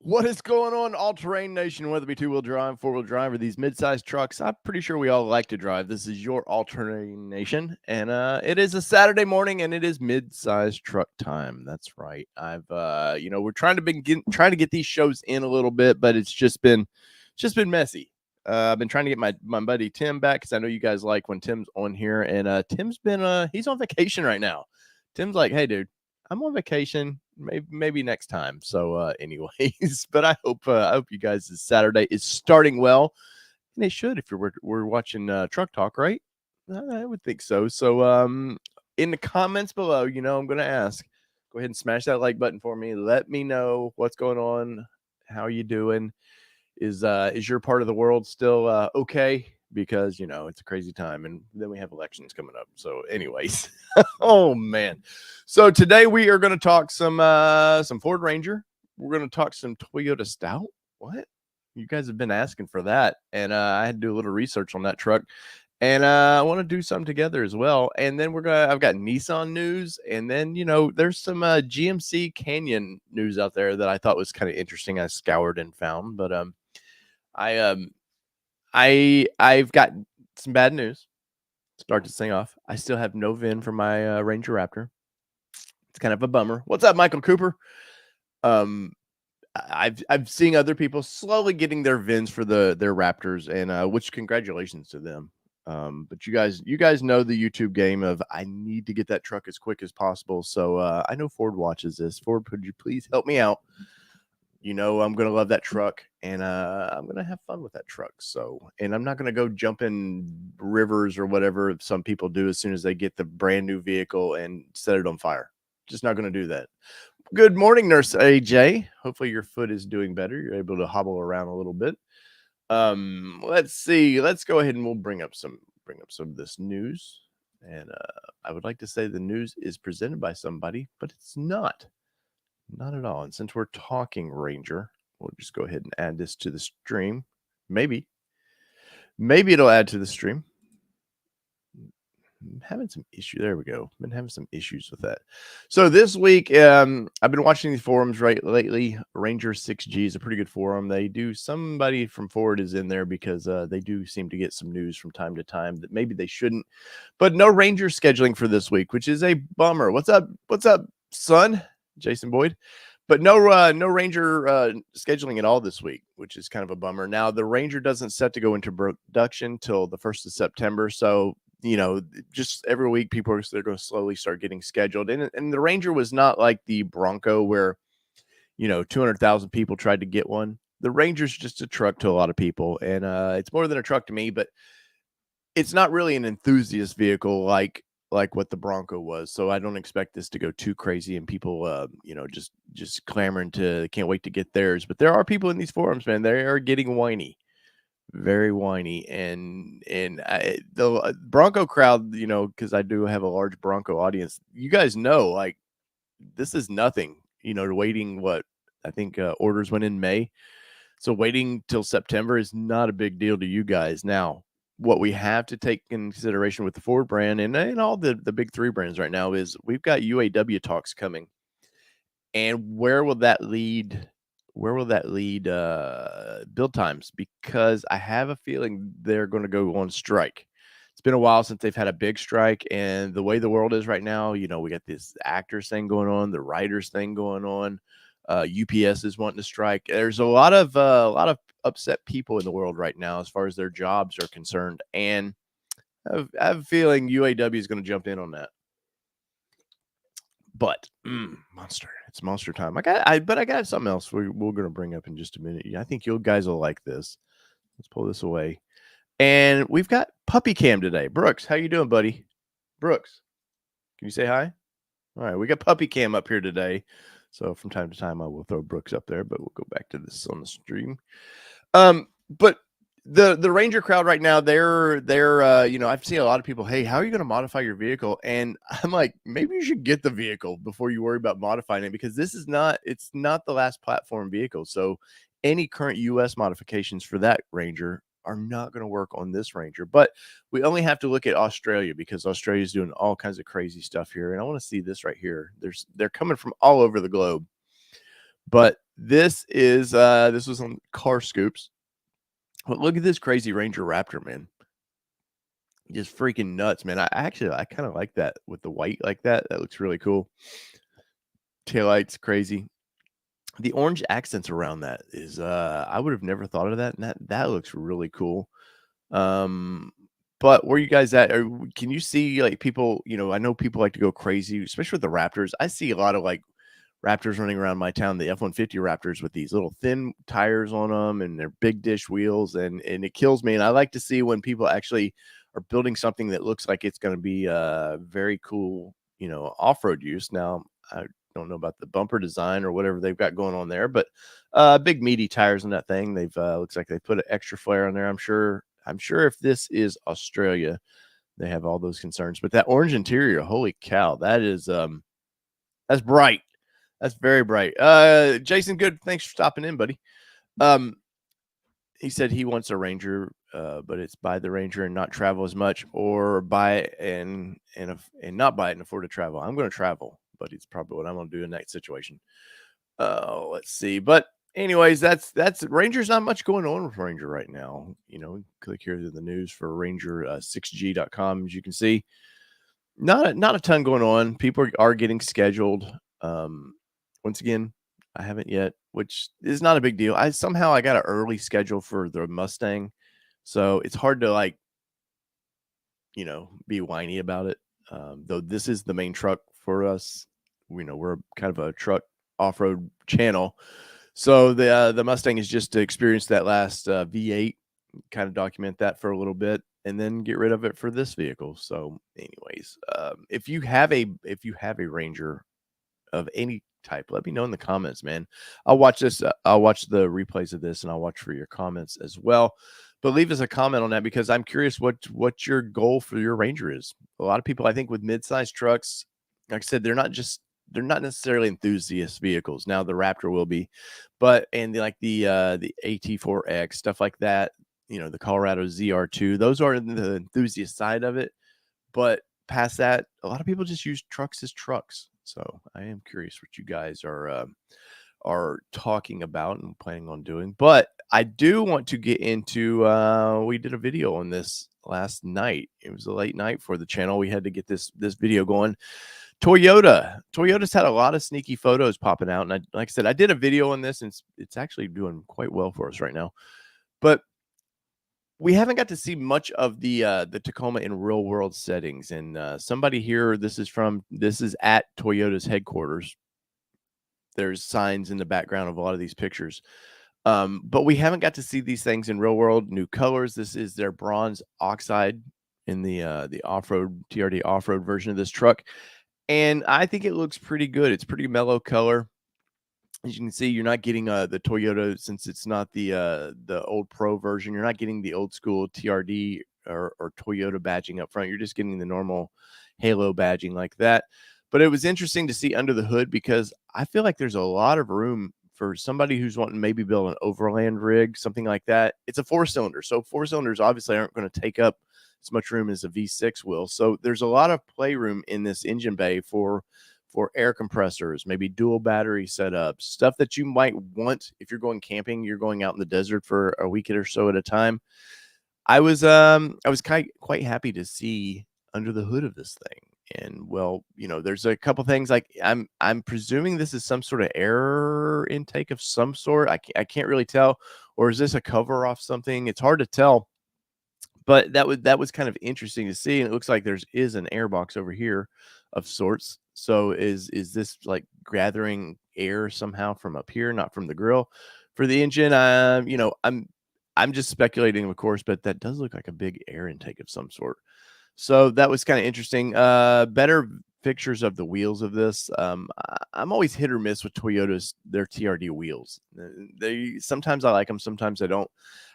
What is going on, all-terrain nation, whether it be two-wheel drive, four-wheel drive, or these mid-sized trucks? I'm pretty sure we all like to drive. This is your all-terrain nation, and it is a Saturday morning, and it is mid-sized truck time. That's right. We're trying to get these shows in a little bit, but it's just been messy. I've been trying to get my buddy Tim back because I know you guys like when Tim's on here, and Tim's been he's on vacation right now. Tim's like, hey, dude, I'm on vacation. Maybe next time. So, anyways, but I hope you guys' Saturday is starting well, and it should if we're watching Truck Talk, right? I would think so. So, in the comments below, I'm gonna ask. Go ahead and smash that like button for me. Let me know what's going on. How you doing? Is your part of the world still okay? Because it's a crazy time, and then we have elections coming up. So, anyways, oh man. So today we are going to talk some Ford Ranger. We're going to talk some Toyota Stout. What? You guys have been asking for that, and I had to do a little research on that truck, and I want to do some together as well. And then I've got Nissan news, and then there's some GMC Canyon news out there that I thought was kind of interesting. I scoured and found, but I've got some bad news. Start this thing off. I still have no VIN for my Ranger Raptor. It's kind of a bummer. What's up, Michael Cooper? I've seen other people slowly getting their VINs for their Raptors, and which congratulations to them. But you guys know the YouTube game of I need to get that truck as quick as possible. So I know Ford watches this. Ford, could you please help me out? I'm going to love that truck, and I'm going to have fun with that truck. So, and I'm not going to go jump in rivers or whatever some people do as soon as they get the brand new vehicle and set it on fire. Just not going to do that. Good morning, Nurse AJ. Hopefully your foot is doing better. You're able to hobble around a little bit. Let's see. Let's go ahead and we'll bring up some of this news. And I would like to say the news is presented by somebody, but it's not. Not at all. And since we're talking Ranger, we'll just go ahead and add this to the stream. Maybe it'll add to the stream. I'm having some issue. There we go. Been having some issues with that. So this week, I've been watching these forums lately. Ranger 6G is a pretty good forum. Somebody from Ford is in there because they do seem to get some news from time to time that maybe they shouldn't. But no Ranger scheduling for this week, which is a bummer. What's up, son? Jason Boyd, but no Ranger scheduling at all this week, which is kind of a bummer. Now the Ranger doesn't set to go into production till the 1st of September, so just every week they're going to slowly start getting scheduled. And the Ranger was not like the Bronco where 200,000 people tried to get one. The Ranger's just a truck to a lot of people, and it's more than a truck to me, but it's not really an enthusiast vehicle like what the Bronco was. So I don't expect this to go too crazy and people, just clamoring can't wait to get theirs. But there are people in these forums, man, they are getting whiny, very whiny. And the Bronco crowd, because I do have a large Bronco audience, you guys know, like, this is nothing, waiting what I think orders went in May. So waiting till September is not a big deal to you guys. Now, what we have to take in consideration with the Ford brand and all the big three brands right now is we've got UAW talks coming. And where will that lead build times? Because I have a feeling they're going to go on strike. It's been a while since they've had a big strike, and the way the world is right now, we got this actors thing going on, the writers thing going on. UPS is wanting to strike. There's a lot of upset people in the world right now as far as their jobs are concerned, and I have a feeling UAW is going to jump in on that. But it's monster time. I got something else we're going to bring up in just a minute. I think you guys will like this. Let's pull this away, and we've got Puppy Cam today. Brooks, how you doing, buddy? Brooks, can you say hi? All right, we got Puppy Cam up here today. So from time to time, I will throw Brooks up there, but we'll go back to this on the stream. But the Ranger crowd right now, they're I've seen a lot of people, hey, how are you going to modify your vehicle? And I'm like, maybe you should get the vehicle before you worry about modifying it, because it's not the last platform vehicle. So any current US modifications for that Ranger are not going to work on this Ranger. But we only have to look at Australia, because Australia is doing all kinds of crazy stuff here. And I want to see this right here. They're coming from all over the globe. But this was on Car Scoops. But look at this crazy Ranger Raptor, man. Just freaking nuts, man. I kind of like that with the white like that. That looks really cool. Taillights crazy. The orange accents around that is I would have never thought of that, and that looks really cool. But where you guys at? Can you see like people, I know people like to go crazy, especially with the Raptors. I see a lot of like Raptors running around my town, the F-150 Raptors with these little thin tires on them and their big dish wheels, and it kills me. And I like to see when people actually are building something that looks like it's going to be very cool, off-road use. Now, I don't know about the bumper design or whatever they've got going on there, but big meaty tires on that thing. They've looks like they put an extra flare on there. I'm sure if this is Australia, they have all those concerns. But that orange interior, holy cow, that's bright. That's very bright. Jason, good. Thanks for stopping in, buddy. He said he wants a Ranger, but it's buy the Ranger and not travel as much, or buy it and not buy it and afford to travel. I'm going to travel, but it's probably what I'm going to do in that situation. Let's see. But anyways, that's Ranger's not much going on with Ranger right now. Click here to the news for Ranger 6G.com. As you can see, not a ton going on. People are getting scheduled. Once again, I haven't yet, which is not a big deal. I got an early schedule for the Mustang, so it's hard to be whiny about it. Though this is the main truck for us. We're kind of a truck off-road channel, so the Mustang is just to experience that last V8, kind of document that for a little bit, and then get rid of it for this vehicle. So, anyways, if you have a Ranger of any type, let me know in the comments, man. I'll watch this. I'll watch the replays of this, and I'll watch for your comments as well. But leave us a comment on that, because I'm curious what your goal for your Ranger is. A lot of people, I think, with midsize trucks, like I said, they're not necessarily enthusiast vehicles. Now the Raptor will be, but the AT4X, stuff like that. The Colorado ZR2, those are the enthusiast side of it. But past that, a lot of people just use trucks as trucks. So I am curious what you guys are talking about and planning on doing. But I do want to get into, we did a video on this last night. It was a late night for the channel. We had to get this video going. Toyota's had a lot of sneaky photos popping out. And like I said, I did a video on this, and it's actually doing quite well for us right now. But we haven't got to see much of the Tacoma in real world settings. And somebody here, this is at Toyota's headquarters. There's signs in the background of a lot of these pictures. But we haven't got to see these things in real world. New colors. This is their bronze oxide in the off-road TRD off-road version of this truck. And I think it looks pretty good. It's pretty mellow color. As you can see, you're not getting the Toyota, since it's not the old Pro version. You're not getting the old school TRD or Toyota badging up front. You're just getting the normal halo badging like that. But it was interesting to see under the hood, because I feel like there's a lot of room for somebody who's wanting to maybe build an overland rig, something like that. It's a 4-cylinder, so 4-cylinders obviously aren't going to take up as much room as a V6 will. So there's a lot of playroom in this engine bay for air compressors, maybe dual battery setups, stuff that you might want if you're going camping, you're going out in the desert for a week or so at a time. I was quite happy to see under the hood of this thing. And well, there's a couple things, like I'm presuming this is some sort of air intake of some sort. I can't really tell, or is this a cover off something? It's hard to tell. But that was kind of interesting to see, and it looks like is an air box over here of sorts. So is this like gathering air somehow from up here, not from the grill for the engine? I'm just speculating, of course, but that does look like a big air intake of some sort. So that was kind of interesting. Better pictures of the wheels of this. I'm always hit or miss with Toyota's, their TRD wheels. Sometimes I like them, sometimes I don't.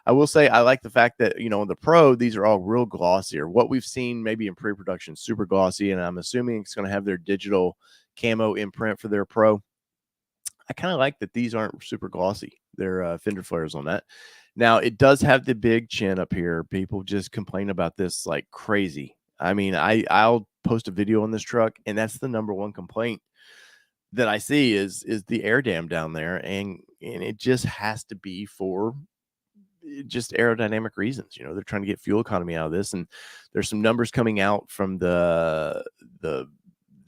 I will say I like the fact that, the Pro, these are all real glossy, or what we've seen maybe in pre-production, super glossy. And I'm assuming it's going to have their digital camo imprint for their Pro. I kind of like that these aren't super glossy. They're fender flares on that. Now, it does have the big chin up here. People just complain about this like crazy. I mean, I'll post a video on this truck, and that's the #1 complaint. that I see is the air dam down there, and it just has to be for just aerodynamic reasons. You know, they're trying to get fuel economy out of this, and there's some numbers coming out from the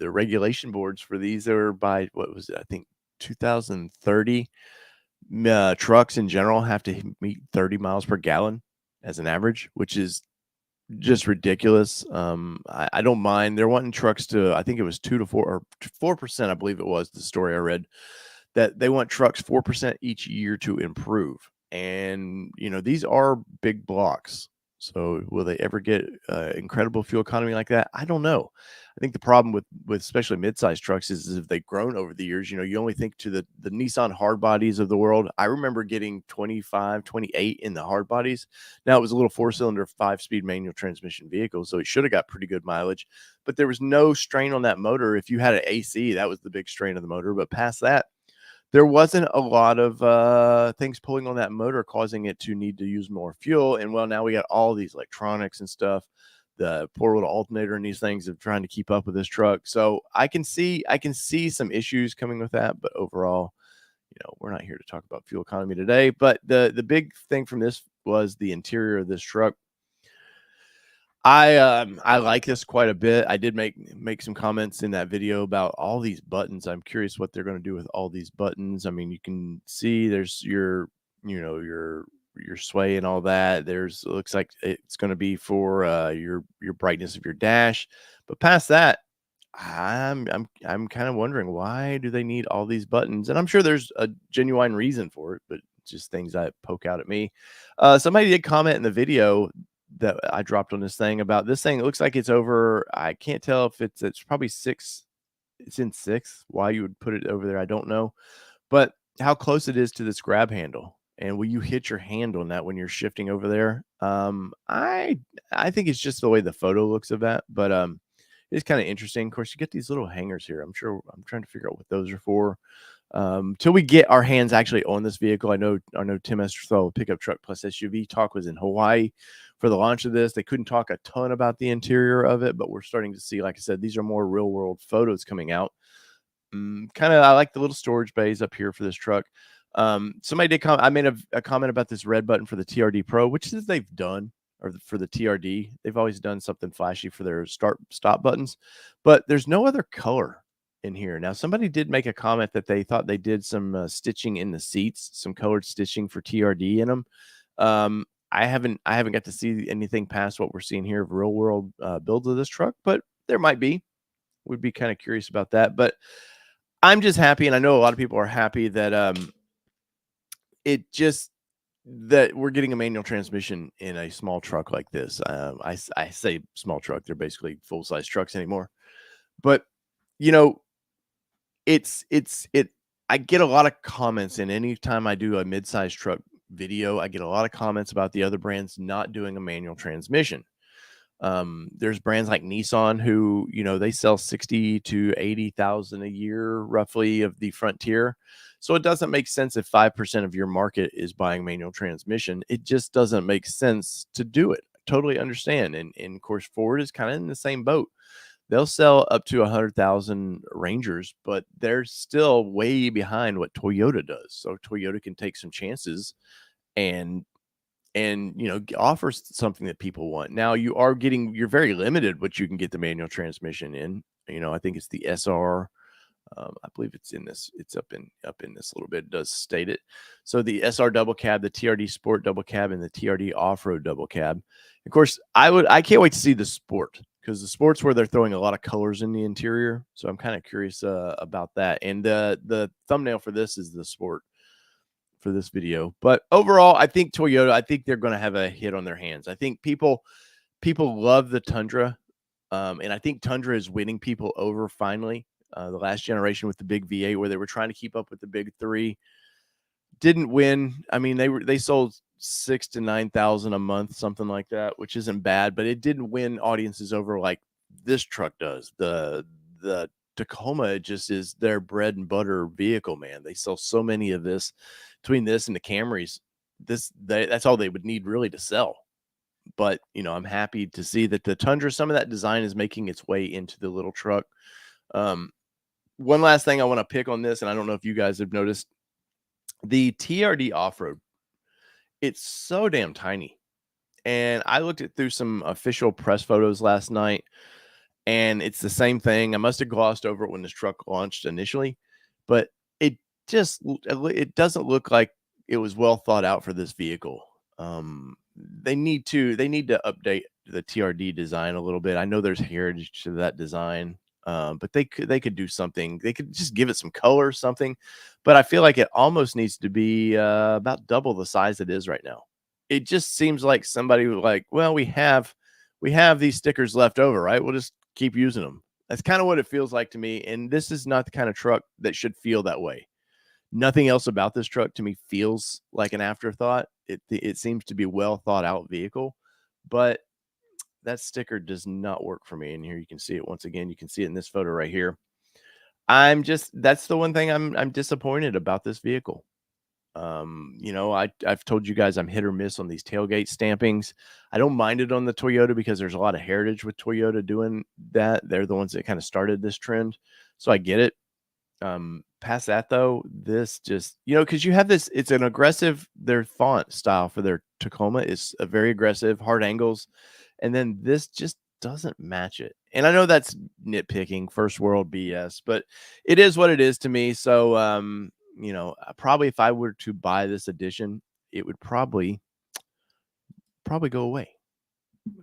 regulation boards for these are by what was it? I think 2030. Trucks in general have to meet 30 miles per gallon as an average, which is just ridiculous. I don't mind. They're wanting trucks to, I think it was 4%, I believe it was the story I read, that they want trucks 4% each year to improve. And, you know, these are big blocks. So will they ever get incredible fuel economy like that? I don't know. I think the problem with especially midsize trucks is if they've grown over the years. You know, you only think to the Nissan hard bodies of the world. I remember getting 25, 28 in the hard bodies. Now it was a little 4-cylinder, 5-speed manual transmission vehicle, so it should have got pretty good mileage. But there was no strain on that motor. If you had an AC, that was the big strain of the motor. But past that, there wasn't a lot of things pulling on that motor, causing it to need to use more fuel. And well, now we got all these electronics and stuff, the poor little alternator and these things of trying to keep up with this truck. So I can see some issues coming with that, but overall, you know, we're not here to talk about fuel economy today. But the big thing from this was the interior of this truck. I like this quite a bit. I did make some comments in that video about all these buttons. I'm curious what they're going to do with all these buttons. I mean, you can see there's your, you know, your sway and all that. There's, it looks like it's going to be for your brightness of your dash. But past that, I'm kind of wondering, why do they need all these buttons? And I'm sure there's a genuine reason for it, but it's just things that poke out at me. Somebody did comment in the video that I dropped on this thing about this thing. It looks like it's over. I can't tell if it's probably 6. It's in 6. Why you would put it over there, I don't know. But how close it is to this grab handle, and will you hit your hand on that when you're shifting over there? I think it's just the way the photo looks of that, but it's kind of interesting. Of course, you get these little hangers here. I'm trying to figure out what those are for. Till we get our hands actually on this vehicle. I know Tim Esterthal, Pickup Truck Plus SUV Talk, was in Hawaii for the launch of this. They couldn't talk a ton about the interior of it, but we're starting to see, like I said, these are more real world photos coming out. Kind of, I like the little storage bays up here for this truck. Somebody did comment. I made a comment about this red button for the TRD Pro, which is they've done, or for the TRD. They've always done something flashy for their stop buttons, but there's no other color in here. Now, somebody did make a comment that they thought they did some stitching in the seats, some colored stitching for TRD in them. I haven't got to see anything past what we're seeing here of real world builds of this truck, but there might be. Would be kind of curious about that. But I'm just happy, and I know a lot of people are happy that that we're getting a manual transmission in a small truck like this. I say small truck; they're basically full size trucks anymore. But you know, I get a lot of comments, and anytime I do a midsize truck video, I get a lot of comments about the other brands not doing a manual transmission. There's brands like Nissan who, you know, they sell 60 to 80,000 a year roughly of the Frontier. So it doesn't make sense if 5% of your market is buying manual transmission. It just doesn't make sense to do it. I totally understand. And of course, Ford is kind of in the same boat. They'll sell up to 100,000 Rangers, but they're still way behind what Toyota does. So Toyota can take some chances and you know, offers something that people want. Now you're very limited what you can get the manual transmission in. You know, I think it's the SR. I believe it's in this. It's up in this a little bit. It does state it. So the SR double cab, the TRD Sport double cab, and the TRD Off Road double cab. Of course, I can't wait to see the Sport, because the Sport's where they're throwing a lot of colors in the interior. So I'm kind of curious about that. And the thumbnail for this is the Sport for this video. But overall, I think Toyota, I think they're going to have a hit on their hands. I think people love the Tundra, and I think Tundra is winning people over finally. The last generation with the big V8, where they were trying to keep up with the big three, didn't win. I mean, they sold 6,000 to 9,000 a month, something like that, which isn't bad, but it didn't win audiences over like this truck does. The Tacoma just is their bread and butter vehicle, man. They sell so many of this. Between this and the Camrys, that's all they would need really to sell. But, you know, I'm happy to see that the Tundra, some of that design is making its way into the little truck. one last thing I want to pick on this, and I don't know if you guys have noticed, the TRD Off Road. It's so damn tiny. And I looked at through some official press photos last night, and it's the same thing. I must have glossed over it when this truck launched initially, but it it doesn't look like it was well thought out for this vehicle. They need to update the TRD design a little bit. I know there's heritage to that design, but they could do something. They could just give it some color, something. But I feel like it almost needs to be about double the size it is right now. It just seems like somebody was like, well, we have these stickers left over, right? We'll just keep using them. That's kind of what it feels like to me. And this is not the kind of truck that should feel that way. Nothing else about this truck to me feels like an afterthought. It seems to be a well thought out vehicle, but that sticker does not work for me. And here you can see it once again. You can see it in this photo right here. That's the one thing I'm disappointed about this vehicle. You know, I've told you guys I'm hit or miss on these tailgate stampings. I don't mind it on the Toyota because there's a lot of heritage with Toyota doing that. They're the ones that kind of started this trend. So I get it. Past that though, this just, you know, because you have this, it's an aggressive, their font style for their Tacoma is a very aggressive, hard angles. And then this just doesn't match it. And I know that's nitpicking, first world BS, but it is what it is to me. So, you know, probably if I were to buy this edition, it would probably go away.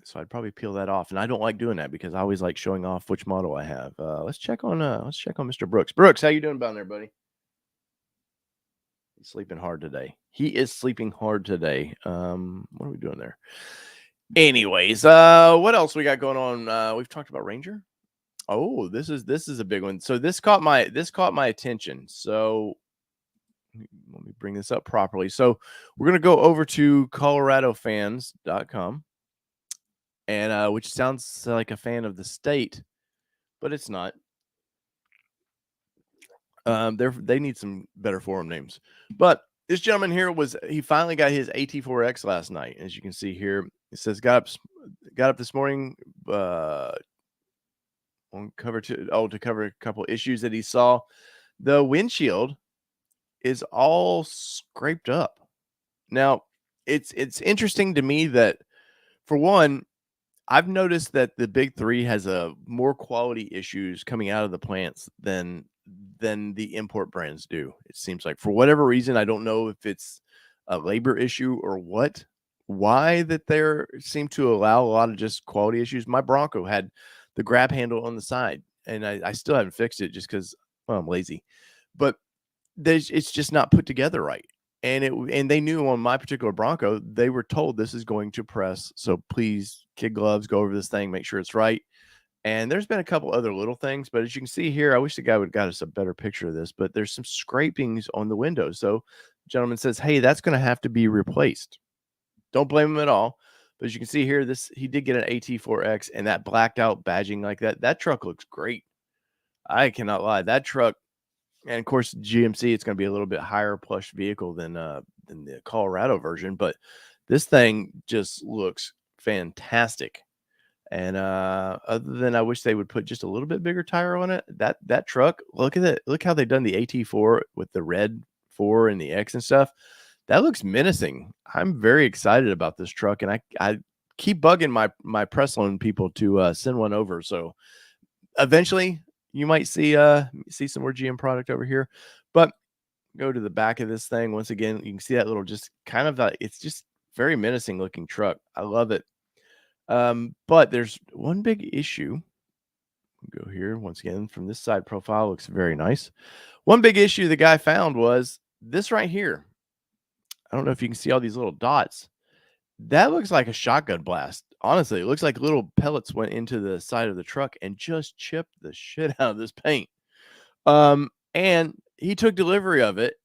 So I'd probably peel that off. And I don't like doing that because I always like showing off which model I have. Let's check on Mr. Brooks. Brooks, how you doing down there, buddy? He's sleeping hard today. He is sleeping hard today. What are we doing there? Anyways, what else we got going on? We've talked about Ranger. Oh, this is a big one. So this caught my attention. So let me bring this up properly. So we're gonna go over to coloradofans.com, and which sounds like a fan of the state, but it's not. They need some better forum names. But this gentleman here he finally got his AT4X last night. As you can see here, it says got up this morning on to cover a couple issues that he saw. The windshield is all scraped up. Now, it's interesting to me that, for one, I've noticed that the big three has a more quality issues coming out of the plants than the import brands do. It seems like, for whatever reason, I don't know if it's a labor issue or why that there seem to allow a lot of just quality issues. My Bronco had the grab handle on the side, and I still haven't fixed it just because, well, I'm lazy. But it's just not put together right. And they knew on my particular Bronco, they were told this is going to press. So please, kid gloves, go over this thing, make sure it's right. And there's been a couple other little things, but as you can see here, I wish the guy would have got us a better picture of this, but there's some scrapings on the window. So the gentleman says, hey, that's going to have to be replaced. Don't blame him at all. But as you can see here, he did get an AT4X, and that blacked out badging like that truck looks great. I cannot lie. That truck, and of course, GMC, it's going to be a little bit higher plush vehicle than the Colorado version, but this thing just looks fantastic. And other than, I wish they would put just a little bit bigger tire on it. That truck, look at it. Look how they've done the AT4 with the red 4 and the X and stuff. That looks menacing. I'm very excited about this truck, and I keep bugging my press loan people to send one over. So eventually, you might see some more GM product over here. But go to the back of this thing once again. You can see that little, just kind of it's just very menacing looking truck. I love it. But there's one big issue. Go here once again from this side profile. Looks very nice. One big issue the guy found was this right here. I don't know if you can see all these little dots. That looks like a shotgun blast. Honestly, it looks like little pellets went into the side of the truck and just chipped the shit out of this paint. And he took delivery of it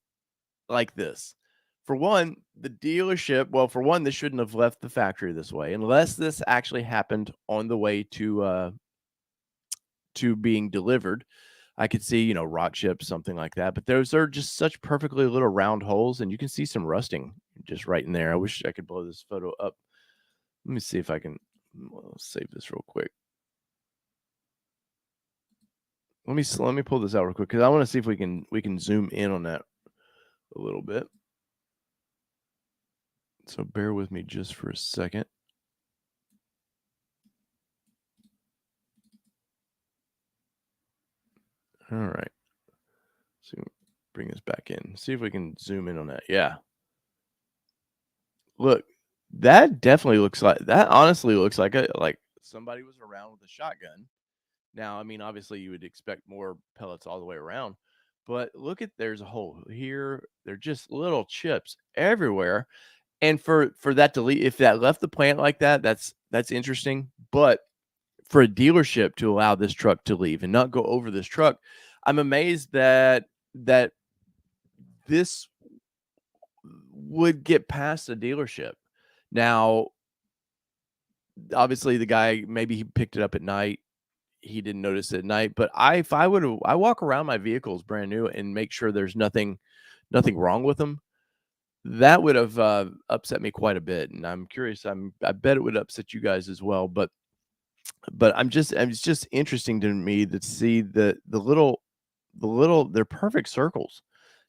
like this. For one, the dealership, well, for one, this shouldn't have left the factory this way unless this actually happened on the way to being delivered. I could see, rock chips, something like that. But those are just such perfectly little round holes, and you can see some rusting just right in there. I wish I could blow this photo up. Let me see if I can save this real quick. let me pull this out real quick because I want to see if we can zoom in on that a little bit. So bear with me just for a second. All right. So bring this back in. See if we can zoom in on that. Yeah. Look, that definitely looks like that. Honestly, looks like somebody was around with a shotgun. Now, I mean, obviously, you would expect more pellets all the way around, but look at there's a hole here. They're just little chips everywhere, and for that to leave, if that left the plant like that, that's interesting. But for a dealership to allow this truck to leave and not go over this truck, I'm amazed that this would get past a dealership. Now, obviously, the guy maybe he picked it up at night. He didn't notice it at night, but if I would, I walk around my vehicles brand new and make sure there's nothing wrong with them. That would have upset me quite a bit, and I'm curious. I bet it would upset you guys as well. But it's just interesting to me to see the little they're perfect circles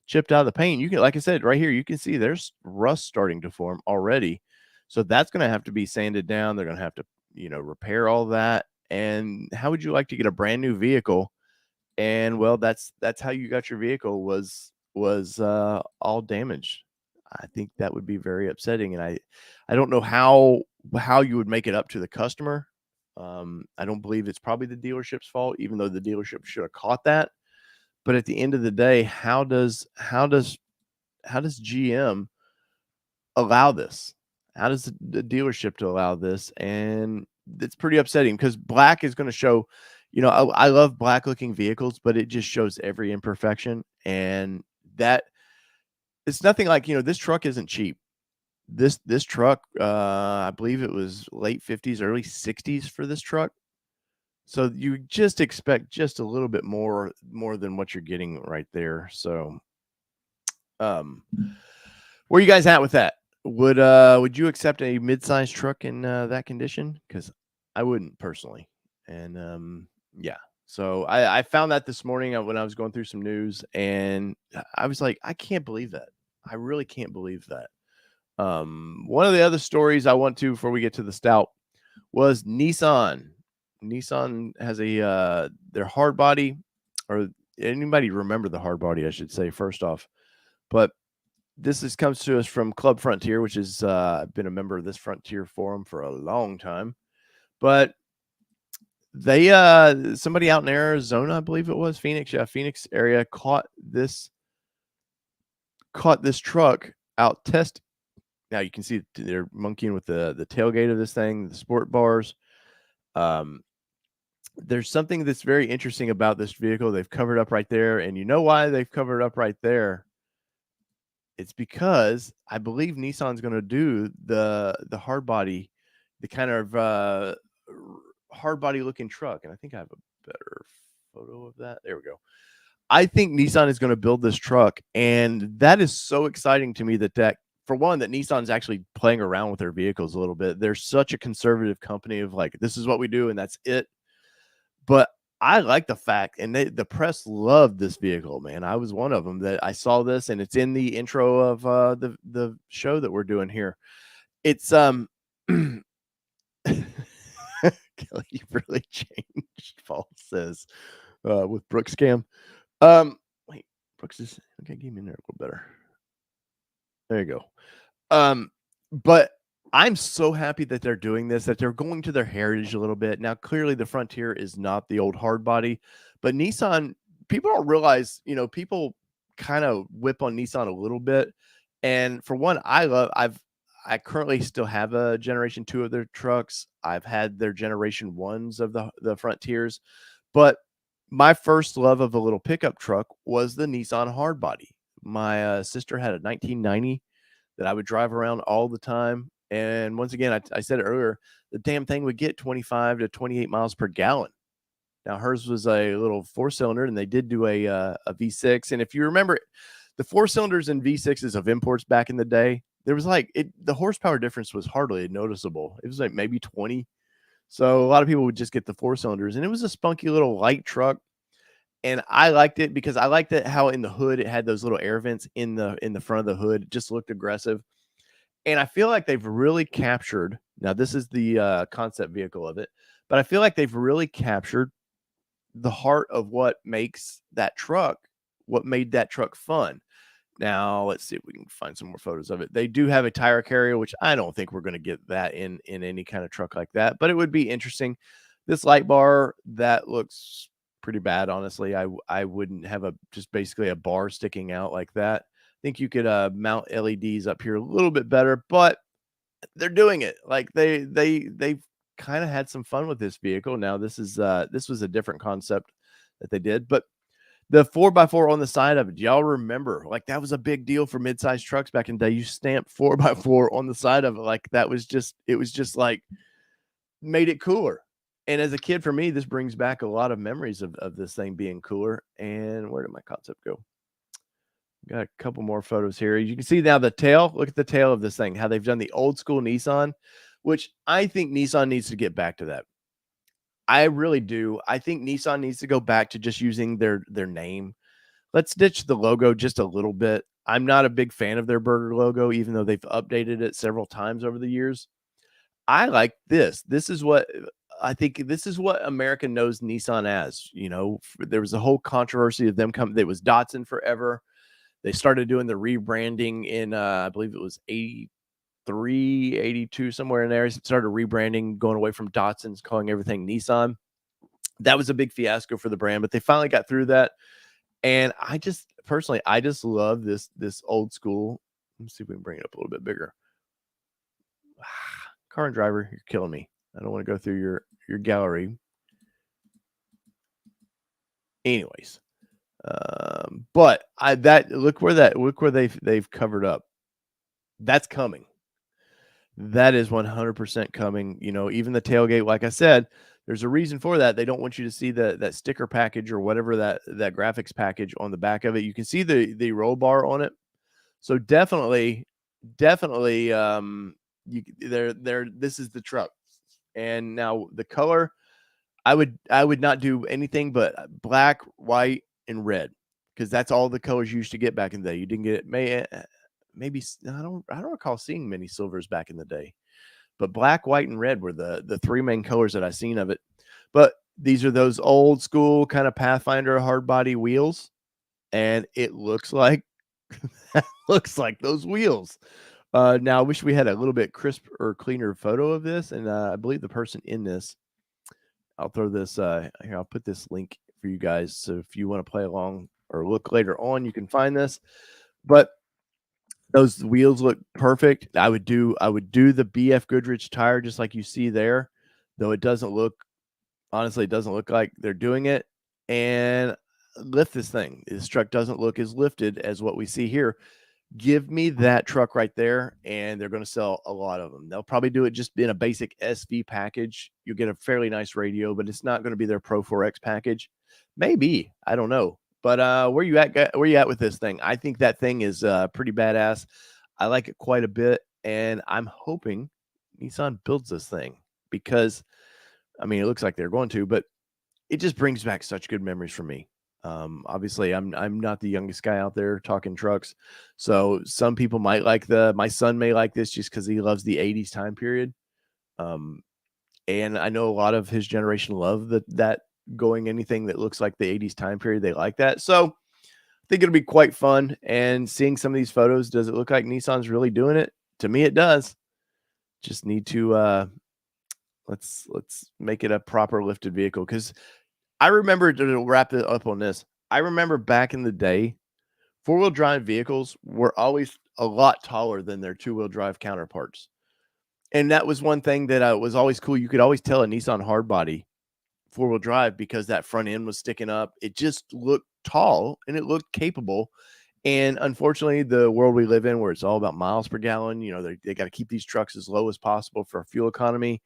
chipped out of the paint. You can, like I said, right here, you can see there's rust starting to form already. So that's going to have to be sanded down. They're going to have to, repair all that. And how would you like to get a brand new vehicle? And well, that's how you got your vehicle was all damaged. I think that would be very upsetting. And I don't know how you would make it up to the customer. I don't believe it's probably the dealership's fault, even though the dealership should have caught that. But at the end of the day, how does GM allow this? How does the dealership to allow this? And it's pretty upsetting because black is going to show, I love black looking vehicles, but it just shows every imperfection. And that it's nothing like, this truck isn't cheap. This truck, I believe it was late 50s, early 60s for this truck. So you just expect just a little bit more than what you're getting right there. So, where you guys at with that? Would you accept a midsize truck in that condition? Because I wouldn't personally. And yeah. So I found that this morning when I was going through some news, and I was like, I can't believe that. I really can't believe that. One of the other stories I want to before we get to the Stout was Nissan. Nissan has their hard body, or anybody remember the hard body, I should say, first off. But this comes to us from Club Frontier, which is I've been a member of this Frontier forum for a long time. But they somebody out in Arizona, I believe it was Phoenix area, caught this truck out test. Now you can see they're monkeying with the tailgate of this thing, the sport bars. There's something that's very interesting about this vehicle. They've covered up right there, and you know why they've covered up right there? It's because I believe Nissan's going to do the hard body, the kind of hard body looking truck. And I think I have a better photo of that. There we go. I think Nissan is going to build this truck, and that is so exciting to me that for one, that Nissan's actually playing around with their vehicles a little bit. They're such a conservative company of like, this is what we do and that's it. But I like the fact, and the press loved this vehicle, man. I was one of them that I saw this, and it's in the intro of the show that we're doing here. It's Kelly, you've really changed, Paul says, with Brooks Cam. Wait, Brooks is okay. Give me in there a little better. There you go. But I'm so happy that they're doing this, that they're going to their heritage a little bit. Now, clearly the Frontier is not the old hard body, but Nissan, people don't realize, people kind of whip on Nissan a little bit. And for one, I currently still have a generation 2 of their trucks. I've had their generation 1s of the Frontiers, but my first love of a little pickup truck was the Nissan hard body. My sister had a 1990 that I would drive around all the time. And once again, I said it earlier, the damn thing would get 25 to 28 miles per gallon. Now, hers was a little 4-cylinder, and they did do a V6. And if you remember, the 4-cylinders and V6s of imports back in the day, there was the horsepower difference was hardly noticeable. It was like maybe 20. So a lot of people would just get the 4-cylinders, and it was a spunky little light truck. And I liked it because I liked it how in the hood it had those little air vents in the front of the hood. It just looked aggressive. And I feel like they've really captured, now this is the concept vehicle of it, but I feel like they've really captured the heart of what makes that truck, what made that truck fun. Now, let's see if we can find some more photos of it. They do have a tire carrier, which I don't think we're going to get that in any kind of truck like that, but it would be interesting. This light bar, that looks pretty bad, honestly. I wouldn't have just basically a bar sticking out like that. I think you could mount LEDs up here a little bit better, but they're doing it. Like they've kind of had some fun with this vehicle. Now, this was a different concept that they did, but the 4x4 on the side of it, y'all remember, like that was a big deal for midsize trucks back in the day. You stamped 4x4 on the side of it. Like it was just like made it cooler. And as a kid, for me, this brings back a lot of memories of this thing being cooler. And where did my concept go? Got a couple more photos here. You can see now the tail. Look at the tail of this thing, how they've done the old school Nissan, which I think Nissan needs to get back to that. I really do. I think Nissan needs to go back to just using their name. Let's ditch the logo just a little bit. I'm not a big fan of their burger logo, even though they've updated it several times over the years. I like this. This is what I think. This is what America knows Nissan as. You know, there was a whole controversy of them coming. It was Datsun forever. They started doing the rebranding in, I believe it was 83, 82, somewhere in there. Started rebranding, going away from Datsun's, calling everything Nissan. That was a big fiasco for the brand, but they finally got through that. And I just personally, I just love this old school. Let me see if we can bring it up a little bit bigger. Car and driver, you're killing me. I don't want to go through your gallery. Anyways, but look where they've covered up. That's coming. That is 100% coming. You know, even the tailgate, like I said, there's a reason for that. They don't want you to see that sticker package or whatever that graphics package on the back of it. You can see the roll bar on it. So definitely, this is the truck. And now the color, I would not do anything but black, white, and red, because that's all the colors you used to get back in the day. You didn't get maybe I don't recall seeing many silvers back in the day, but black, white, and red were the three main colors that I seen of it. But these are those old school kind of Pathfinder hard body wheels, and it looks like those wheels. Now I wish we had a little bit crisp or cleaner photo of this, and I believe the person in this, I'll throw this here. I'll put this link for you guys, so if you want to play along or look later on, you can find this. But those wheels look perfect. I would do the BF Goodrich tire just like you see there, though it doesn't look, honestly, it doesn't look like they're doing it. And lift this thing. This truck doesn't look as lifted as what we see here. Give me that truck right there, and they're going to sell a lot of them. They'll probably do it just in a basic SV package. You'll get a fairly nice radio, but it's not going to be their Pro 4X package. Maybe, I don't know. But where you at with this thing? I think that thing is pretty badass. I like it quite a bit, and I'm hoping Nissan builds this thing, because, I mean, it looks like they're going to, but it just brings back such good memories for me. Obviously, I'm not the youngest guy out there talking trucks, so some people might like my son may like this just because he loves the 80s time period. And I know a lot of his generation love that going anything that looks like the 80s time period. They like that. So I think it'll be quite fun. And seeing some of these photos, does it look like Nissan's really doing it? To me, it does. Just need to let's make it a proper lifted vehicle, because I remember, to wrap it up on this, I remember back in the day, four-wheel drive vehicles were always a lot taller than their two-wheel drive counterparts. And that was one thing that was always cool. You could always tell a Nissan hardbody four-wheel drive because that front end was sticking up. It just looked tall and it looked capable. And unfortunately, the world we live in, where it's all about miles per gallon, you know, they got to keep these trucks as low as possible for fuel economy.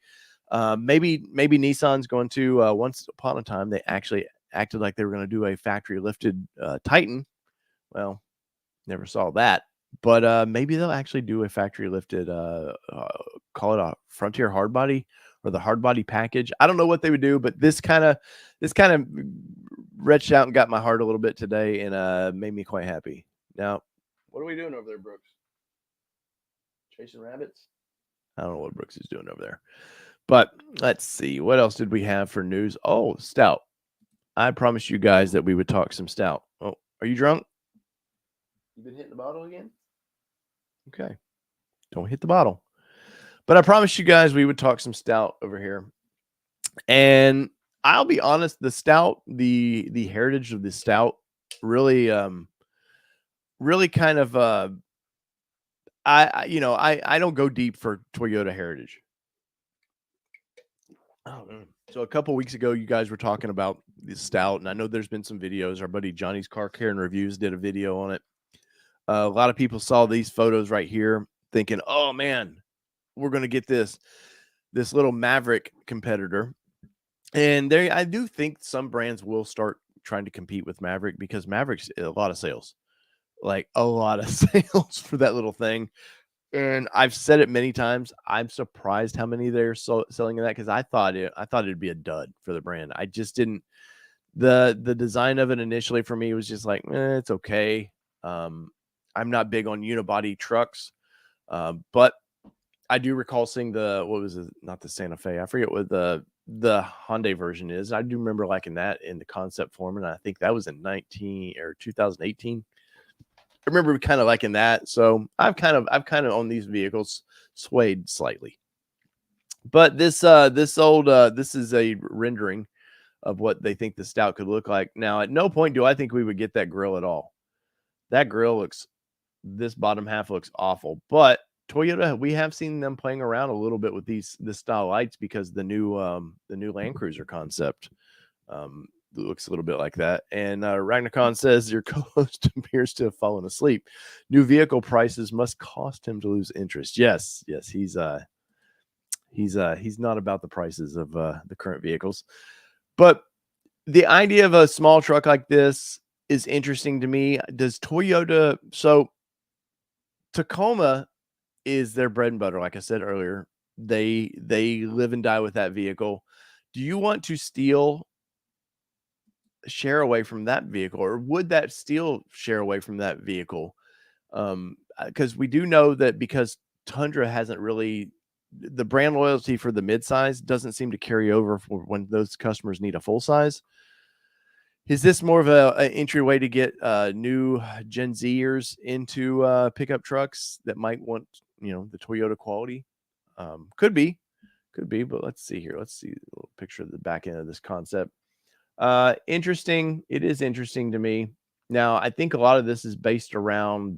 Maybe Nissan's going to, once upon a time, they actually acted like they were going to do a factory lifted Titan. Well, never saw that, but maybe they'll actually do a factory lifted, call it a Frontier hardbody or the hardbody package. I don't know what they would do, but this kind of reached out and got my heart a little bit today, and made me quite happy. Now, what are we doing over there, Brooks? Chasing rabbits? I don't know what Brooks is doing over there. But let's see. What else did we have for news? Oh, Stout. I promised you guys that we would talk some Stout. Oh, are you drunk? You been hitting the bottle again? Okay. Don't hit the bottle. But I promised you guys we would talk some Stout over here. And I'll be honest, the Stout, the heritage of the Stout really really kind of I don't go deep for Toyota heritage. Oh, so a couple weeks ago, you guys were talking about the Stout, and I know there's been some videos. Our buddy Johnny's Car Care and Reviews did a video on it. A lot of people saw these photos right here thinking, oh man, we're going to get this little Maverick competitor. And I do think some brands will start trying to compete with Maverick, because Maverick's a lot of sales, like a lot of sales for that little thing. And I've said it many times. I'm surprised how many they're selling in that, because I thought it'd be a dud for the brand. I just didn't. The design of it initially for me was just like, it's okay. I'm not big on unibody trucks, but I do recall seeing not the Santa Fe. I forget what the Hyundai version is. I do remember liking that in the concept form, and I think that was in 2018. I remember kind of liking that. So I've kind of on these vehicles swayed slightly. But this is a rendering of what they think the Stout could look like. Now, at no point do I think we would get that grill at all. That grill this bottom half looks awful. But Toyota, we have seen them playing around a little bit with this style lights, because the new Land Cruiser concept looks a little bit like that. And Ragnacon says your co-host appears to have fallen asleep. New vehicle prices must cost him to lose interest. Yes, he's not about the prices of the current vehicles. But the idea of a small truck like this is interesting to me. Does Toyota, so Tacoma is their bread and butter, like I said earlier. They live and die with that vehicle. Do you want to steal share away from that vehicle, or would that steal share away from that vehicle? Because we do know that, because Tundra hasn't really, the brand loyalty for the midsize doesn't seem to carry over for when those customers need a full size. Is this more of an entryway to get new Gen Zers into pickup trucks that might want, the Toyota quality? Could be, but let's see here. Let's see a little picture of the back end of this concept. Interesting. It is interesting to me. Now, I think a lot of this is based around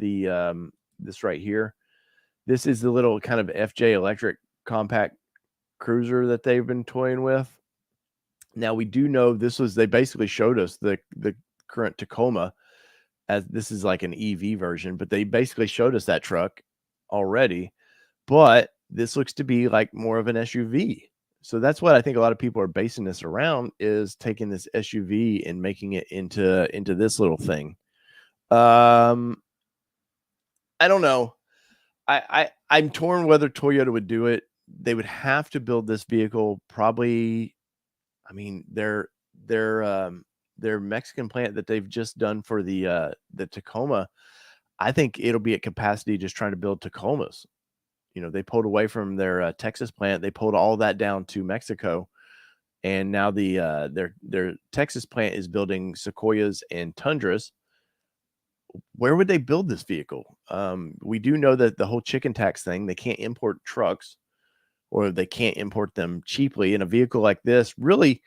this right here. This is the little kind of FJ electric compact cruiser that they've been toying with. Now, we do know they basically showed us the current Tacoma, as this is like an EV version, but they basically showed us that truck already. But this looks to be like more of an SUV. So that's what I think a lot of people are basing this around, is taking this SUV and making it into this little thing. I don't know. I'm torn whether Toyota would do it. They would have to build this vehicle probably. I mean, their Mexican plant that they've just done for the Tacoma, I think it'll be at capacity just trying to build Tacomas. They pulled away from their Texas plant. They pulled all that down to Mexico, and now their Texas plant is building Sequoias and Tundras. Where would they build this vehicle? We do know that the whole chicken tax thing, they can't import trucks, or they can't import them cheaply. And a vehicle like this really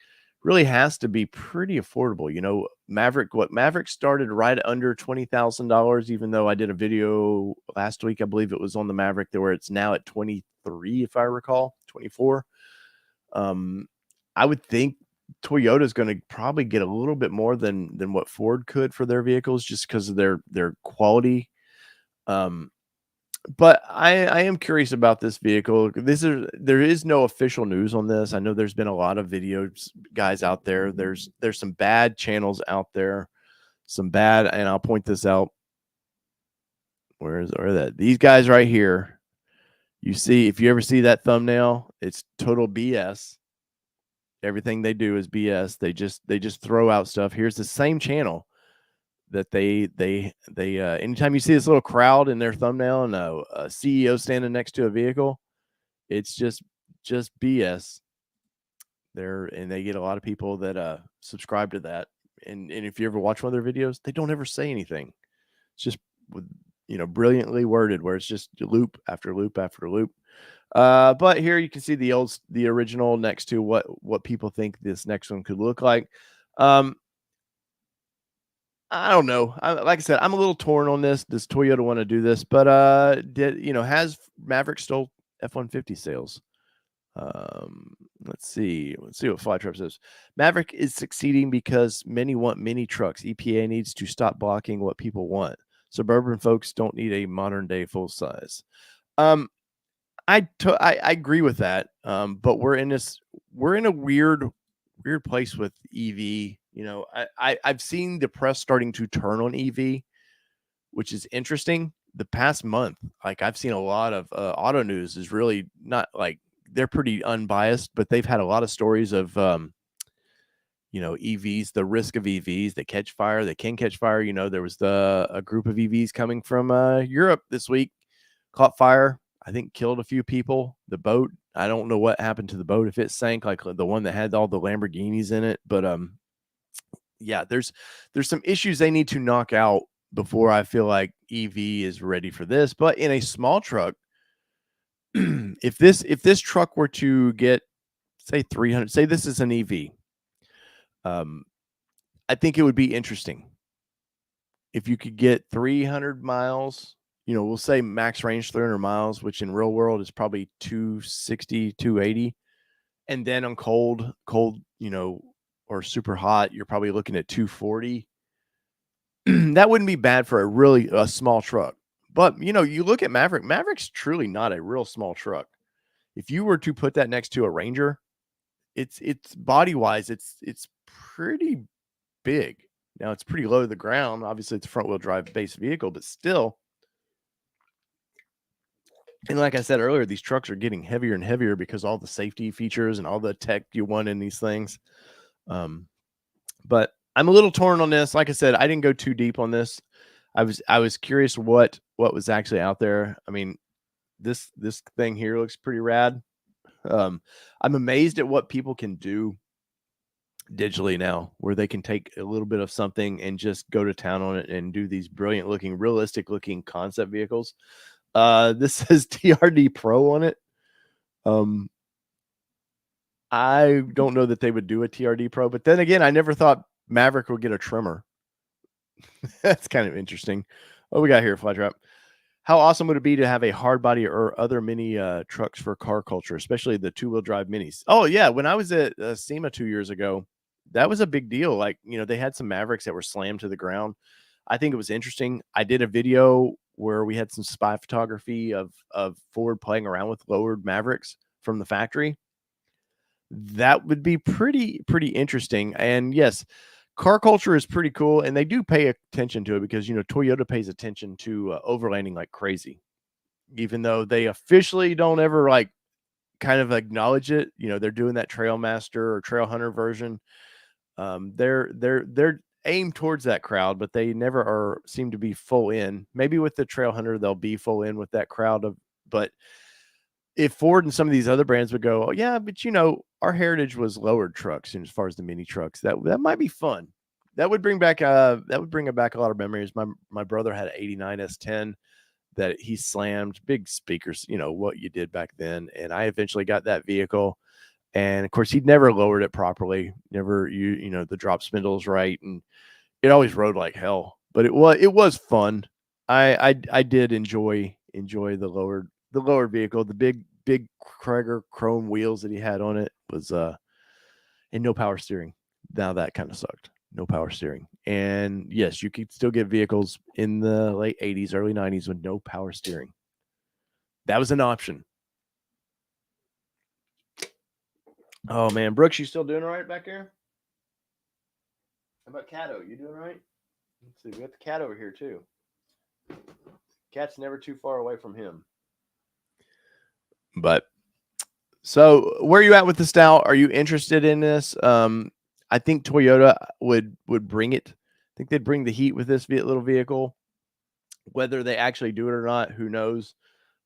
has to be pretty affordable. Maverick started right under $20,000, even though I did a video last week. I believe it was on the Maverick where it's now at 23, if I recall, 24. I would think Toyota is going to probably get a little bit more than what Ford could for their vehicles, just because of their quality. But I am curious about this vehicle. There is no official news on this. I know there's been a lot of videos guys out there. There's some bad channels out there, and I'll point this out. Where are that? These guys right here. You see, if you ever see that thumbnail, it's total BS. Everything they do is BS. They just throw out stuff. Here's the same channel that they anytime you see this little crowd in their thumbnail and a CEO standing next to a vehicle, it's just BS. And they get a lot of people that subscribe to that. And if you ever watch one of their videos, they don't ever say anything. It's just brilliantly worded, where it's just loop after loop after loop. But here you can see the original next to what people think this next one could look like. I don't know. Like I said, I'm a little torn on this. Does Toyota want to do this? But has Maverick stole F-150 sales? Let's see what Flytrap says. Maverick is succeeding because many want mini trucks. EPA needs to stop blocking what people want. Suburban folks don't need a modern day full size. I agree with that. But we're in a weird place with EV. I've seen the press starting to turn on EV, which is interesting. The past month, like I've seen a lot of auto news is really not like, they're pretty unbiased, but they've had a lot of stories of, EVs, the risk of EVs that catch fire, that can catch fire. There was a group of EVs coming from Europe this week, caught fire, I think killed a few people. The boat, I don't know what happened to the boat, if it sank, like the one that had all the Lamborghinis in it. But yeah, there's some issues they need to knock out before I feel like EV is ready for this. But in a small truck, if this truck were to get, say, 300, say this is an EV, I think it would be interesting if you could get 300 miles, we'll say max range 300 miles, which in real world is probably 260, 280. And then on cold, or super hot, you're probably looking at 240. That wouldn't be bad for a small truck. But, you look at Maverick's truly not a real small truck. If you were to put that next to a Ranger, it's body-wise, it's pretty big. Now, it's pretty low to the ground. Obviously, it's a front-wheel drive base vehicle, but still. And like I said earlier, these trucks are getting heavier and heavier because all the safety features and all the tech you want in these things. But I'm a little torn on this. Like I said, I didn't go too deep on this. I was curious what was actually out there. I mean, this thing here looks pretty rad. I'm amazed at what people can do digitally now, where they can take a little bit of something and just go to town on it and do these brilliant looking, realistic looking concept vehicles. This says TRD Pro on it. I don't know that they would do a TRD Pro, but then again, I never thought Maverick would get a trimmer. That's kind of interesting. What we got here, Flytrap? How awesome would it be to have a hard body or other mini trucks for car culture, especially the 2-wheel drive minis? Oh yeah, when I was at SEMA 2 years ago, that was a big deal. Like, they had some Mavericks that were slammed to the ground. I think it was interesting. I did a video where we had some spy photography of Ford playing around with lowered Mavericks from the factory. That would be pretty interesting. And yes, car culture is pretty cool, and they do pay attention to it because, Toyota pays attention to overlanding like crazy, even though they officially don't ever like kind of acknowledge it. They're doing that Trailmaster or Trail Hunter version. They're aimed towards that crowd, but they never seem to be full in. Maybe with the Trail Hunter, they'll be full in with that crowd but if Ford and some of these other brands would go, oh yeah, but our heritage was lowered trucks, and as far as the mini trucks, that might be fun. That would bring back back a lot of memories. My brother had an 89 S10 that he slammed, big speakers, what you did back then. And I eventually got that vehicle. And of course, he'd never lowered it properly. Never, the drop spindles right, and it always rode like hell. But it was fun. I did enjoy the lowered vehicle. The big Krager chrome wheels that he had on it was and no power steering. Now that kind of sucked. No power steering. And yes, you could still get vehicles in the late 80s, early 90s with no power steering. That was an option. Oh man, Brooks, you still doing all right back there? How about Cato? You doing all right? Let's see, we got the cat over here too. Cat's never too far away from him. But So where are you at with the Stout? Are you interested in this? I think Toyota would bring it. I think they'd bring the heat with this little vehicle. Whether they actually do it or not, who knows?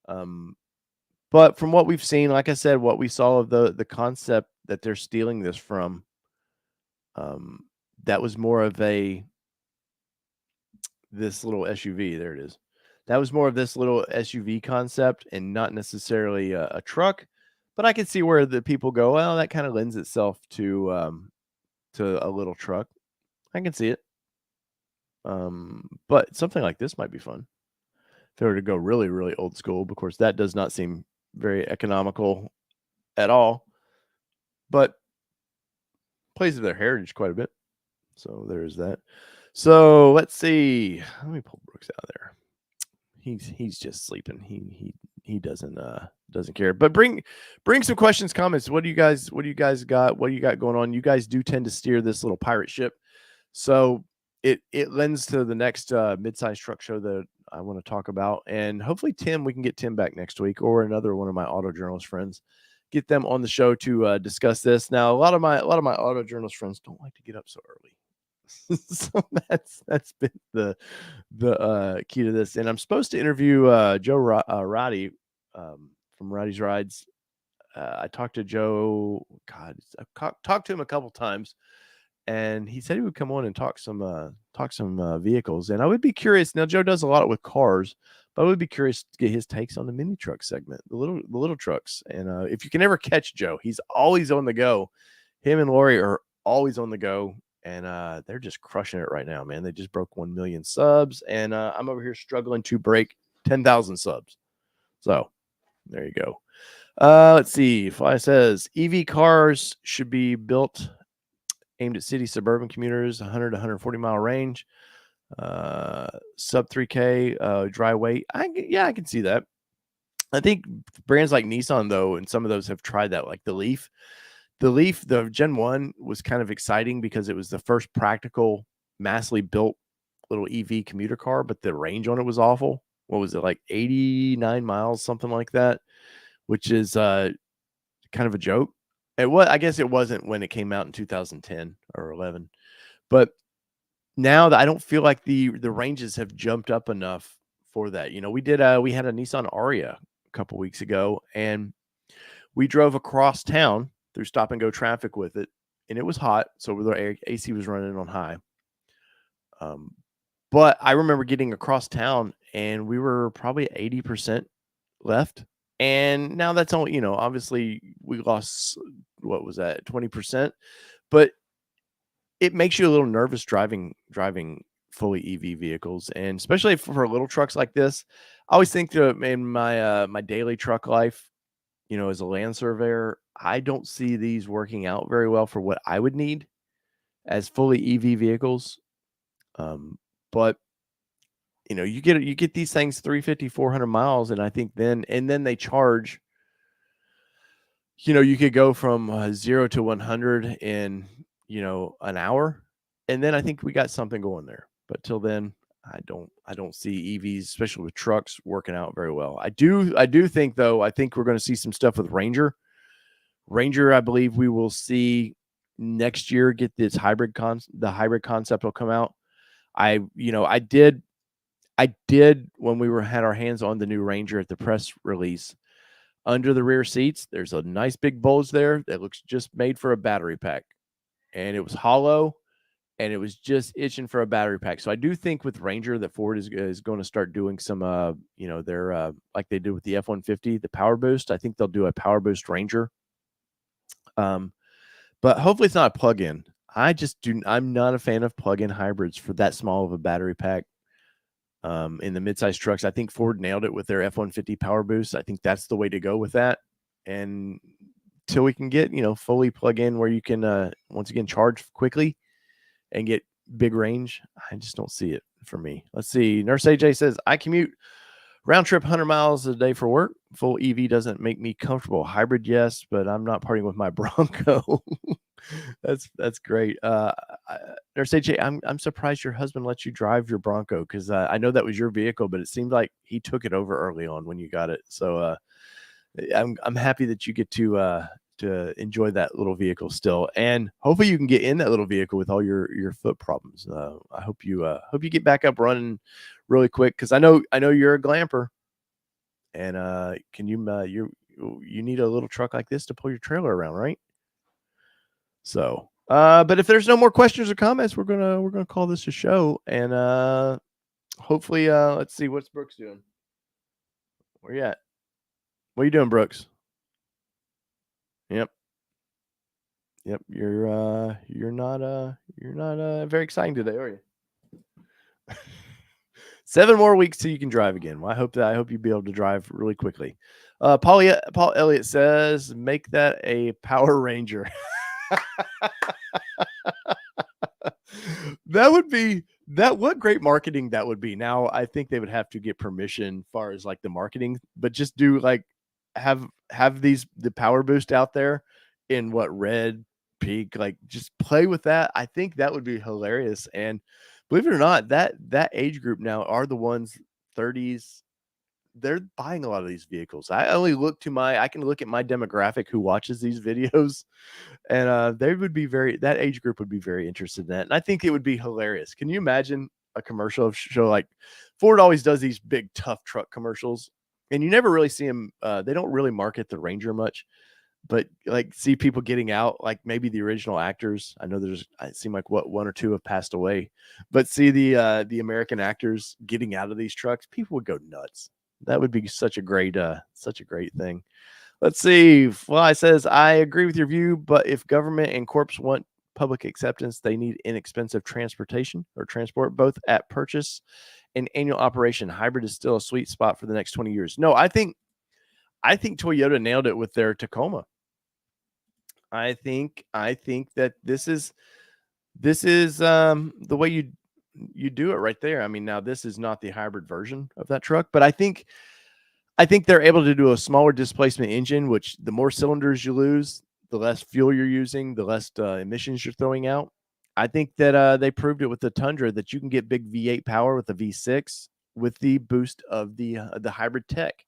But from what we've seen, like I said, what we saw of the concept that they're stealing this from, that was more of this little SUV. There it is. That was more of this little SUV concept and not necessarily a truck. But I can see where the people go, well, that kind of lends itself to a little truck. I can see it. But something like this might be fun. If they were to go really, really old school, of course, that does not seem very economical at all. But plays to their heritage quite a bit. So there's that. So let's see. Let me pull Brooks out of there. He's just sleeping. He doesn't care. But bring some questions, comments. What do you guys got? What do you got going on? You guys do tend to steer this little pirate ship, so it lends to the next midsize truck show that I want to talk about, and hopefully we can get Tim back next week, or another one of my auto journalist friends, get them on the show to discuss this. Now, a lot of my auto journalist friends don't like to get up so early. So that's been the key to this. And I'm supposed to interview Joe Roddy from Roddy's Rides. I talked to Joe. God, I've talked to him a couple times, and he said he would come on and talk some vehicles. And I would be curious. Now, Joe does a lot with cars, but I would be curious to get his takes on the mini truck segment, the little trucks. And if you can ever catch Joe, he's always on the go. Him and Lori are always on the go. And they're just crushing it right now, man. They just broke 1 million subs, and I'm over here struggling to break 10,000 subs. So there you go. Let's see. Fly says EV cars should be built aimed at city suburban commuters, 100 to 140 mile range, sub 3K dry weight. I can see that. I think brands like Nissan, though, and some of those have tried that, like the Leaf. The Gen 1 was kind of exciting because it was the first practical, massively built little EV commuter car, but the range on it was awful. What was it, like 89 miles, something like that, which is kind of a joke. I guess it wasn't when it came out in 2010 or 11. But now that I don't feel like the ranges have jumped up enough for that. You know, we had a Nissan Aria a couple weeks ago, and we drove across town through stop and go traffic with it, and it was hot, so the AC was running on high. But I remember getting across town, and we were probably 80% left, and now that's only, you know, obviously we lost, what was that, 20%, but it makes you a little nervous driving fully EV vehicles, and especially for little trucks like this. I always think that in my daily truck life, you know, as a land surveyor, I don't see these working out very well for what I would need as fully EV vehicles. But you know, you get these things 350, 400 miles, and I think then they charge. You know, you could go from 0 to 100 in, you know, an hour, and then I think we got something going there. But till then, I don't see EVs, especially with trucks, working out very well. I do think, though, I think we're going to see some stuff with Ranger. I believe we will see next year get this the hybrid concept will come out. I did when we had our hands on the new Ranger at the press release. Under the rear seats, there's a nice big bulge there that looks just made for a battery pack, and it was hollow, and it was just itching for a battery pack. So I do think with Ranger that Ford is going to start doing some, their like they did with the F-150, the Power Boost. I think they'll do a Power Boost Ranger. But hopefully it's not a plug-in. I'm not a fan of plug-in hybrids for that small of a battery pack. In the midsize trucks, I think Ford nailed it with their F-150 Power Boost. I think that's the way to go with that. And till we can get, you know, fully plug in where you can once again charge quickly and get big range, I just don't see it for me. Let's see. Nurse AJ says, I commute round trip 100 miles a day for work. Full EV doesn't make me comfortable. Hybrid, yes, but I'm not partying with my Bronco. That's great. Nurse AJ, I'm surprised your husband let you drive your Bronco, because I know that was your vehicle, but it seemed like he took it over early on when you got it. So I'm happy that you get to enjoy that little vehicle still, and hopefully you can get in that little vehicle with all your foot problems. I hope you get back up running really quick, because I know you're a glamper, and can you need a little truck like this to pull your trailer around, right? So, but if there's no more questions or comments, we're gonna call this a show, and hopefully, let's see, what's Brooks doing? Where you at? What are you doing, Brooks? Yep. Yep, you're not very exciting today, are you? 7 more weeks till you can drive again. Well, I hope you'll be able to drive really quickly. Paul Elliott says, make that a Power Ranger. That would be what great marketing that would be. Now, I think they would have to get permission as far as like the marketing, but just do like have the power boost out there in what, red, pink, like just play with that. I think that would be hilarious. And believe it or not, that age group now are the ones 30s. They're buying a lot of these vehicles. I can look at my demographic who watches these videos, and they would be that age group would be very interested in that. And I think it would be hilarious. Can you imagine a commercial show like Ford always does these big tough truck commercials, and you never really see them. They don't really market the Ranger much, but like see people getting out, like maybe the original actors. I know it seem like one or two have passed away, but see the American actors getting out of these trucks, people would go nuts. That would be such a great thing. Let's see. Fly says, I agree with your view, but if government and corps want public acceptance, they need inexpensive transportation or transport, both at purchase and annual operation. Hybrid is still a sweet spot for the next 20 years. No, I think Toyota nailed it with their Tacoma. I think that this is the way you do it right there. I mean, now this is not the hybrid version of that truck, but I think they're able to do a smaller displacement engine, which the more cylinders you lose, the less fuel you're using, the less emissions you're throwing out. I think that they proved it with the Tundra that you can get big V8 power with the V6 with the boost of the hybrid tech.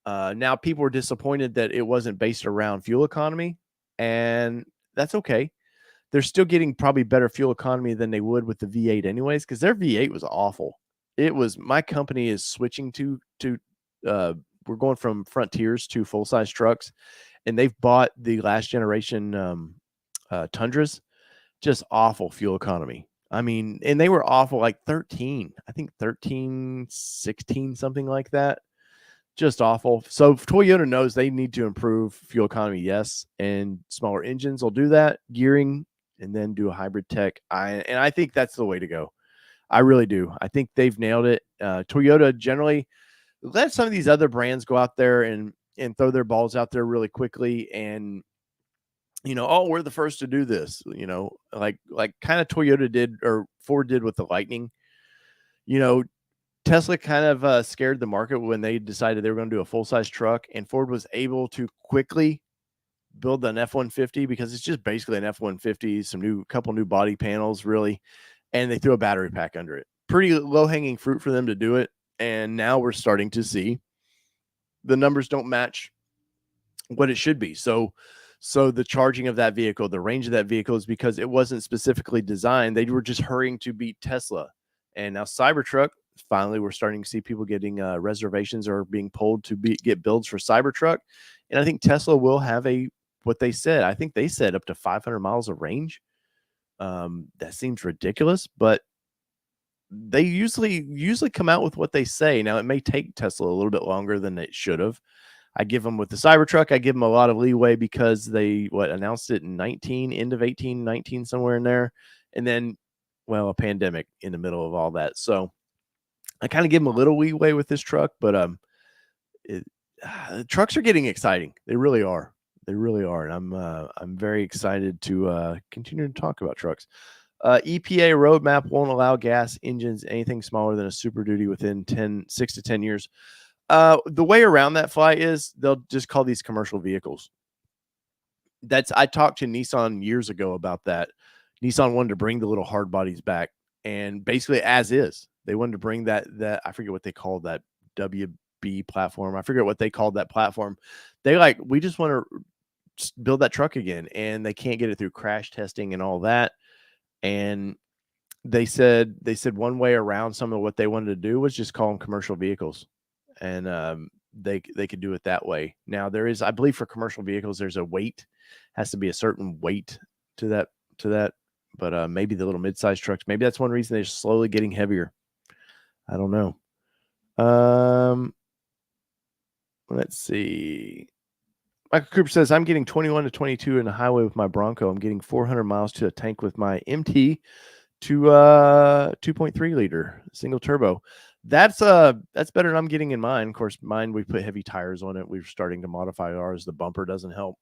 Now people were disappointed that it wasn't based around fuel economy, and that's okay. They're still getting probably better fuel economy than they would with the V8 anyways, because their V8 was awful. It was, my company is switching to we're going from Frontiers to full-size trucks, and they've bought the last generation Tundras. Just awful fuel economy. I mean, and they were awful, like 13, 16, something like that. Just awful. So Toyota knows they need to improve fuel economy, yes, and smaller engines will do that, gearing, and then do a hybrid tech. I think that's the way to go. I really do. I think they've nailed it. Toyota generally let some of these other brands go out there and throw their balls out there really quickly, and oh, we're the first to do this. Like kind of Toyota did, or Ford did with the Lightning. Tesla kind of scared the market when they decided they were going to do a full-size truck, and Ford was able to quickly build an F-150, because it's just basically an F-150, couple new body panels, really, and they threw a battery pack under it. Pretty low-hanging fruit for them to do it, and now we're starting to see the numbers don't match what it should be. So the charging of that vehicle, the range of that vehicle, is because it wasn't specifically designed. They were just hurrying to beat Tesla. And now Cybertruck, finally, we're starting to see people getting reservations or being pulled to get builds for Cybertruck. And I think Tesla will have what they said. I think they said up to 500 miles of range. That seems ridiculous, but they usually come out with what they say. Now, it may take Tesla a little bit longer than it should have. I give them, with the Cybertruck, I give them a lot of leeway, because they announced it in 19, end of 18, 19, somewhere in there. And then, a pandemic in the middle of all that. So I kind of give them a little leeway with this truck, but trucks are getting exciting. They really are. They really are. And I'm very excited to continue to talk about trucks. EPA roadmap won't allow gas engines anything smaller than a Super Duty within 6 to 10 years. The way around that, Fly, is they'll just call these commercial vehicles. I talked to Nissan years ago about that. Nissan wanted to bring the little hard bodies back, and basically as is, they wanted to bring that I forget what they call that, B platform. I forget what they called that platform. We just want to build that truck again, and they can't get it through crash testing and all that. And they said one way around some of what they wanted to do was just call them commercial vehicles, and they could do it that way. Now there is, I believe, for commercial vehicles, there's a weight, has to be a certain weight to that. But maybe the little mid-size trucks, maybe that's one reason they're slowly getting heavier. I don't know. Let's see. Michael Cooper says, I'm getting 21 to 22 in the highway with my Bronco. I'm getting 400 miles to a tank with my MT to 2.3 liter single turbo. That's better than I'm getting in mine. Of course, mine, we put heavy tires on it. We're starting to modify ours. The bumper doesn't help.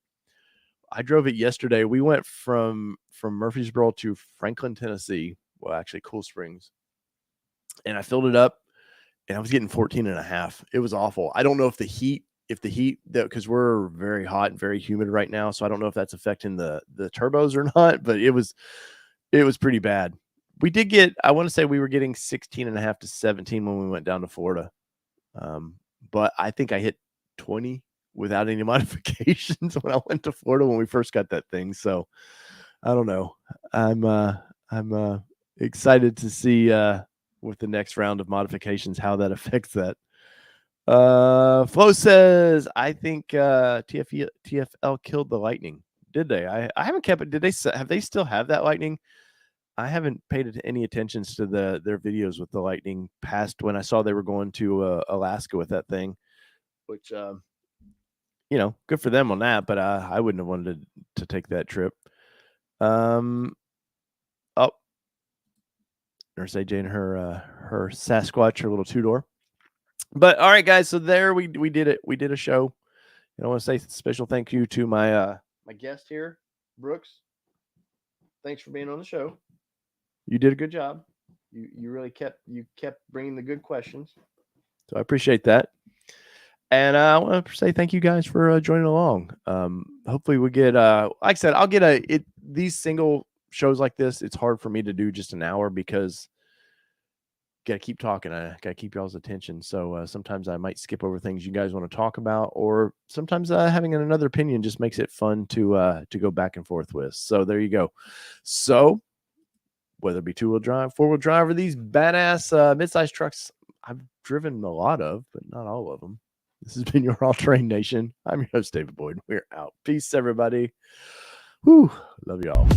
I drove it yesterday. We went from Murfreesboro to Franklin, Tennessee. Well, actually Cool Springs. And I filled it up and I was getting 14 and a half. It was awful. I don't know if the heat, because we're very hot and very humid right now. So I don't know if that's affecting the turbos or not, but it was pretty bad. We did get, I want to say we were getting 16 and a half to 17 when we went down to Florida. But I think I hit 20 without any modifications when I went to Florida when we first got that thing. So I don't know. I'm excited to see with the next round of modifications how that affects that. Flo says, I think TFL killed the Lightning. Did they? I haven't kept it. Have they still have that Lightning? I haven't paid any attention to their videos with the Lightning past when I saw they were going to Alaska with that thing, which good for them on that, but I wouldn't have wanted to take that trip. Nurse AJ and her Sasquatch, her little 2-door. But all right, guys, so there we did it. We did a show. And I want to say special thank you to my my guest here, Brooks. Thanks for being on the show. You did a good job. You really kept bringing the good questions. So I appreciate that. And I want to say thank you guys for joining along. Hopefully we get, like I said, I'll get these single shows like this. It's hard for me to do just an hour because got to keep talking. I got to keep y'all's attention. So sometimes I might skip over things you guys want to talk about, or sometimes having another opinion just makes it fun to go back and forth with. So there you go. So whether it be 2-wheel drive, 4-wheel drive, or these badass midsize trucks I've driven a lot of, but not all of them. This has been your All Terrain Nation. I'm your host, David Boyd. We're out. Peace, everybody. Whew. Love y'all.